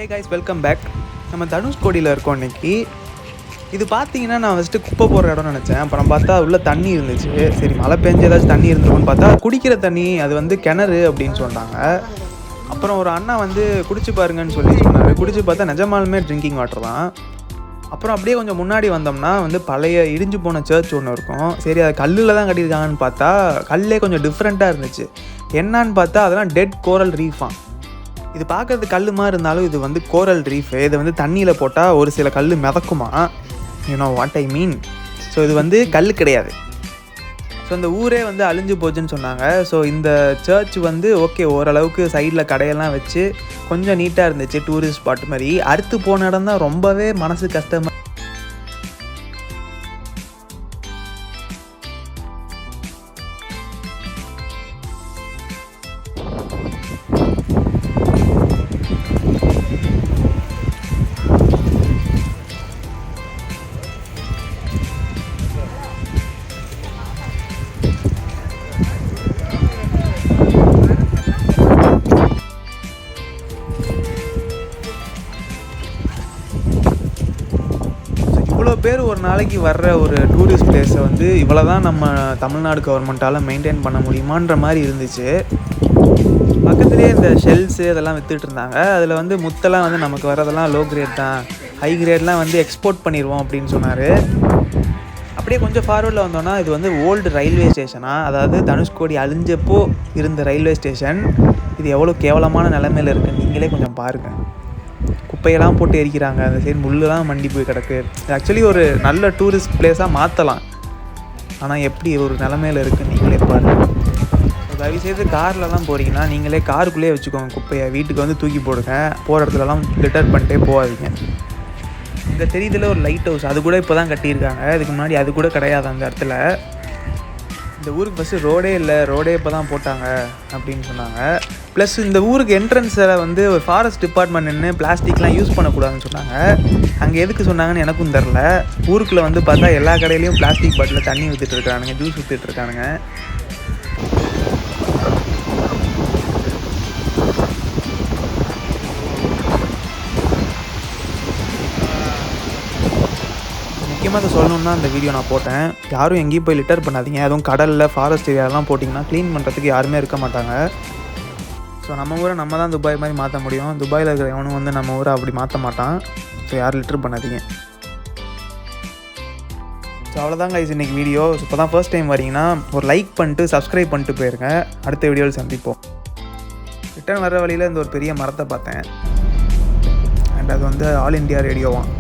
Hey guys, welcome back. நம்ம தனுஷ் கோடியில் இருக்கோம் இன்றைக்கி. இது பார்த்தீங்கன்னா நான் ஃபஸ்ட்டு குப்பை போடுற இடம்னு நினச்சேன். அப்புறம் பார்த்தா உள்ளே தண்ணி இருந்துச்சு. சரி, மழை பெஞ்சு ஏதாச்சும் தண்ணி இருந்துருக்குன்னு பார்த்தா குடிக்கிற தண்ணி, அது வந்து கிணறு அப்படின்னு சொன்னாங்க. அப்புறம் ஒரு அண்ணா வந்து குடிச்சு பாருங்கன்னு சொல்லி சொன்னார். குடிச்சு பார்த்தா நிஜமாலுமே ட்ரிங்கிங் வாட்டர் தான். அப்புறம் அப்படியே கொஞ்சம் முன்னாடி வந்தோம்னா வந்து பழைய இடிஞ்சு போன சர்ச் ஒன்று இருக்கும். சரி, அது கல்லில் தான் கட்டியிருக்காங்கன்னு பார்த்தா கல்லே கொஞ்சம் டிஃப்ரெண்ட்டாக இருந்துச்சு. என்னான்னு பார்த்தா அதெல்லாம் டெட் கோரல் ரீஃபான். இது பார்க்குறது கல் மாதிரி இருந்தாலும் இது வந்து கோரல் ரீஃபு. இதை வந்து தண்ணியில் போட்டால் ஒரு சில கல் மிதக்குமா. You know what I mean. So இது வந்து கல் கிடையாது. ஸோ இந்த ஊரே வந்து அழிஞ்சு போச்சுன்னு சொன்னாங்க. ஸோ இந்த சர்ச் வந்து ஓகே, ஓரளவுக்கு சைடில் கடையெல்லாம் வச்சு கொஞ்சம் நீட்டாக இருந்துச்சு, டூரிஸ்ட் ஸ்பாட் மாதிரி. அடுத்து போன இடம் தான் ரொம்பவே மனசு கஷ்டமாக. இவ்வளோ பேர் ஒரு நாளைக்கு வர்ற ஒரு டூரிஸ்ட் பிளேஸை வந்து இவ்வளோ தான் நம்ம தமிழ்நாடு கவர்மெண்ட்டால் மெயின்டைன் பண்ண முடியுமான்ற மாதிரி இருந்துச்சு. பக்கத்துலேயே இந்த ஷெல்ஸு இதெல்லாம் விற்றுட்டு இருந்தாங்க. அதில் வந்து முத்தெல்லாம் வந்து நமக்கு வரதெல்லாம் லோ கிரேட் தான், ஹை கிரேட்லாம் வந்து எக்ஸ்போர்ட் பண்ணிடுவோம் அப்படின்னு சொன்னார். அப்படியே கொஞ்சம் ஃபார்வர்டில் வந்தோன்னா இது வந்து ஓல்டு ரயில்வே ஸ்டேஷனாக, அதாவது தனுஷ்கோடி அழிஞ்சப்போ இருந்த ரயில்வே ஸ்டேஷன். இது எவ்வளோ கேவலமான நிலைமையில் இருக்குன்னு நீங்களே கொஞ்சம் பாருங்கள். குப்பையெல்லாம் போட்டு எரிக்கிறாங்க, அந்த சைடு முள்ளுலாம் மண்டி போய் கிடக்கு. ஆக்சுவலி ஒரு நல்ல டூரிஸ்ட் பிளேஸாக மாற்றலாம், ஆனால் எப்படி ஒரு நிலமையில் இருக்குன்னு நீங்களே பாருங்கள். தயவுசெய்து கார்லலாம் போகிறீங்கன்னா நீங்களே காருக்குள்ளேயே வச்சுக்கோங்க குப்பையை. வீட்டுக்கு வந்து தூக்கி போடுங்க, போகிற இடத்துலலாம் லிட்டர் பண்ணிட்டே போகாதீங்க. இங்கே தெரியுதுல ஒரு லைட் ஹவுஸ், அது கூட இப்போ தான் கட்டியிருக்காங்க. இதுக்கு முன்னாடி அது கூட கிடையாது அந்த இடத்துல. இந்த ஊருக்கு ஃபஸ்ட்டு ரோடே இல்லை, ரோடே இப்போ தான் போட்டாங்க அப்படின்னு சொன்னாங்க. ப்ளஸ் இந்த ஊருக்கு என்ட்ரன்ஸில் வந்து ஒரு ஃபாரஸ்ட் டிபார்ட்மெண்ட் நின்று பிளாஸ்டிக்லாம் யூஸ் பண்ணக்கூடாதுன்னு சொன்னாங்க. அங்கே எதுக்கு சொன்னாங்கன்னு எனக்கும் தெரில. ஊருக்குள்ளே வந்து பார்த்தா எல்லா கடையிலையும் பிளாஸ்டிக் பாட்டில் தண்ணி ஊற்றிட்டு இருக்கானுங்க, ஜூஸ் ஊற்றிட்டு இருக்கானுங்க. முக்கியமாக அதை சொல்லணுன்னா அந்த வீடியோ நான் போட்டேன். யாரும் எங்கேயும் போய் லிட்டர் பண்ணாதீங்க. அதுவும் கடலில் ஃபாரஸ்ட் ஏரியாலாம் போட்டிங்கன்னா க்ளீன் பண்ணுறதுக்கு யாருமே இருக்க மாட்டாங்க. ஸோ நம்ம ஊரை நம்ம தான் துபாய் மாதிரி மாற்ற முடியும். துபாயில் இருக்கிற எவனும் வந்து நம்ம ஊரை அப்படி மாற்ற மாட்டான். ஸோ யாரும் லிட்டர் பண்ணாதீங்க. ஸோ அவ்வளோதான் கைஸ் இன்றைக்கி வீடியோ. ஸோ இப்போ தான் ஃபர்ஸ்ட் டைம் வரீங்கன்னா ஒரு லைக் பண்ணிட்டு சப்ஸ்கிரைப் பண்ணிட்டு போயிருங்க. அடுத்த வீடியோவில் சந்திப்போம். ரிட்டர்ன் வர வழியில் இந்த ஒரு பெரிய மரத்தை பார்த்தேன். அண்ட் அது வந்து ஆல் இண்டியா ரேடியோவான்.